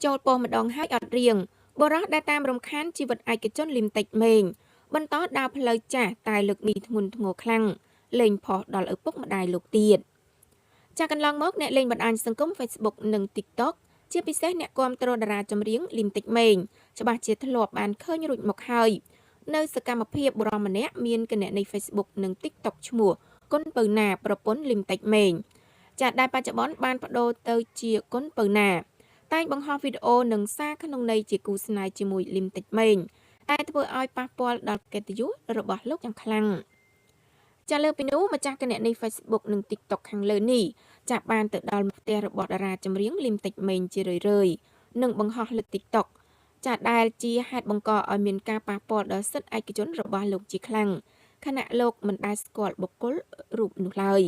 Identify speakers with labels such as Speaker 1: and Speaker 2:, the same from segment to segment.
Speaker 1: ចូលពោះម្ដងហើយអត់រៀងបរោះដែលតាមរំខានជីវិតឯកជនលីមតិចមេងបន្តដើរផ្លូវចាស់តែលើកនេះធ្ងន់ធ្ងរខ្លាំងលេងផុសដល់ឪពុកម្ដាយលោកទៀតចាកន្លងមកអ្នកលេងបណ្ដាញសង្គម Facebook និង TikTok ជាពិសេសអ្នកគាំទ្រតារាចម្រៀងលីមតិចមេងច្បាស់ជាធ្លាប់បានឃើញរួចមកហើយនៅសកម្មភាពបុរសម្នាក់មានគណនី Facebook និង TikTok ឈ្មោះគុនពៅណាប្រពន្ធលីមតិចមេងចាដែលបច្ចុប្បន្នបានបដូរទៅជាគុនពៅណាតែងបង្ហោះវីដេអូនិងសារក្នុងន័យជាគូស្នេហ៍ជាមួយលីមតិចមេងតែធ្វើឲ្យប៉ះពាល់ដល់កិត្តិយសរបស់លោកយ៉ាងខ្លាំងចាលើពីនោះម្ចាស់គណនី Facebook និង TikTok ខាងលើនេះចាប់បានទៅដល់ផ្ទះរបស់តារាចម្រៀងលីមតិចមេងជារឿយៗនិងបង្ហោះលើ TikTok ចាដែលជាហេតុបង្កឲ្យមានការប៉ះពាល់ដល់សិទ្ធិឯកជនរបស់លោកជាខ្លាំងខណៈលោកមិនដែលស្គាល់បុគ្គលរូបនោះឡើយ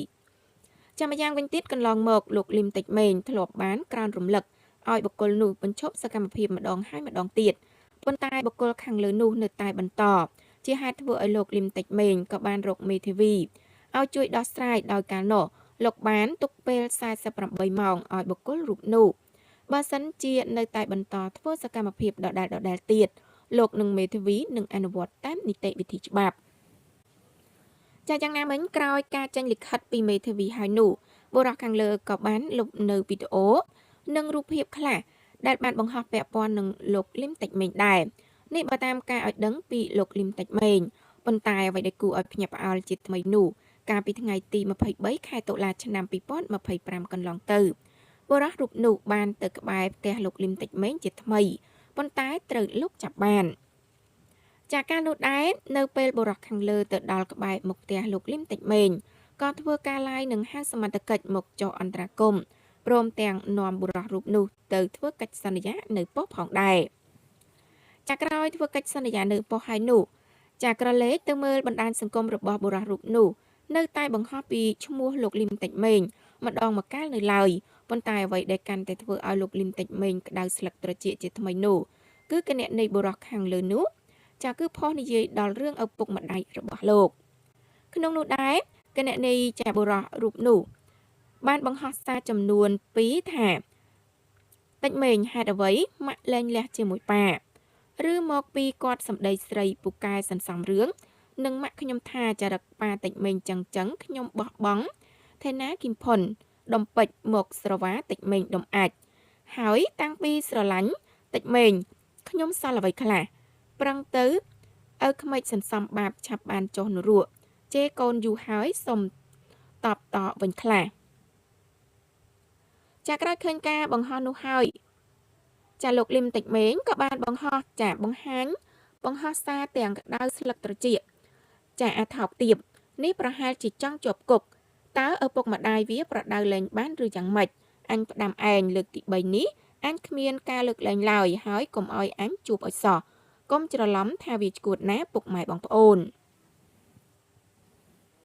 Speaker 1: ចាំម្យ៉ាងវិញទៀតកន្លងមកលោកលីមតិចមេងធ្លាប់បានក្រើនរំលឹកឲ្យបុគ្គលនោះបញ្ឈប់សកម្មភាពម្ដងហើយម្ដងទៀតប៉ុន្តែបុគ្គលខាងលើនោះនៅតែបន្តជាហេតុធ្វើឲ្យលោកលីមតិចមេងក៏បានរកមេធាវីឲ្យជួយដោះស្រាយដោយការនោះលោកបានទុកពេល48ម៉ោងឲ្យបុគ្គលរូបនោះបើសិនជានៅតែបន្តធ្វើសកម្មភាពដដែលទៀតលោកនឹងមេធាវីនឹងអនុវត្តតាមនីតិវិធីច្បាប់ចាយ៉ាងណាមិញក្រោយការចេញលិខិតពីមេធាវីហើយនោះបុរសខាងលើក៏បានលុបនៅវីដេអូនិងរូបភាពខ្លះដែលបានបង្ហោះពាក់ព័ន្ធនឹងលោកលីមតិចមេងដែរនេះបើតាមការឲ្យដឹងពីលោកលីមតិចមេងប៉ុន្តែអ្វីដែលគួរឲ្យភ្ញាក់ផ្អើលជាថ្មីនោះកាលពីថ្ងៃទី23ខែតុលាឆ្នាំ2025កន្លងទៅបុរសរូបនោះបានទៅក្បែរផ្ទះលោកលីមតិចមេងជាថ្មីប៉ុន្តែត្រូវលោកចាប់បានจากការនោះដែរនៅពេលបុរសខាងលើទៅដល់ក្បែរមុខផ្ទះលោកលីមតិចមេងក៏ធ្វើការឡាយនឹងហៅសមត្ថកិច្ចមកចុះអន្តរាគមន៍ព្រមទាំងនាំបុរសរូបនោះទៅធ្វើកិច្ចសន្យានៅប៉ុស្តិ៍ផងដែរจากក្រោយធ្វើកិច្ចសន្យានៅប៉ុស្តិ៍ហើយនោះจากក្រឡេកទៅមើលបណ្ដាញសង្គមរបស់បុរសរូបនោះនៅតែបង្ហោះពីឈ្មោះលោកលីមតិចមេងម្ដងម្កាលនៅឡើយប៉ុន្តែអ្វីដែលកាន់តែធ្វើឲ្យលោកលីមតិចមេងក្តៅស្លឹកត្រចៀកជាថ្មីនោះគឺគណនីបុរសខាងលើនោះចាគឺផុសនិយាយដល់រឿងឪពុកម្ដាយរបស់លោកក្នុងនោះដែរគណនីចាបុរសរូបនោះបានបង្ហោះសារចំនួន2ថាតិចមេងហេតុអ្វីម៉ាក់លែងលះជាមួយប៉ាឬមកពីគាត់សម្ដីស្រីពូកែសន្សំរឿងនិងម៉ាក់ខ្ញុំថាចរិតប៉ាតិចមេងចឹងខ្ញុំបោះបង់ថេណាគីមផុនដំពេចមកស្រវាតិចមេងដុំអាចហើយតាំងពីស្រឡាញ់តិចមេងខ្ញុំសល់អ្វីខ្លះប្រឹងទៅឲ្យក្មេកសន្សំបាបឆាប់បានចុះនរកជេកូនយូរហើយសុំតបតវិញខ្លះចាក្រោយឃើញការបង្ហោះនោះហើយចាលោកលឹមតិចមេងក៏បានបង្ហោះចាបង្ហាញបង្ហោះសារទាំងក្តៅស្លឹកត្រចៀកចាអាថោកទៀបនេះប្រហែលជាចង់ជាប់គុកតើឪពុកម្ដាយវាប្រដៅលែងបានឬយ៉ាងម៉េចអញផ្ដាំឯងលើកទី3នេះអញគ្មានការលើកលែងឡើយហើយកុំឲ្យអញជួបឲ្យសោះកុំច្រឡំថាវាឈួតណាពុកម៉ែបងប្អូន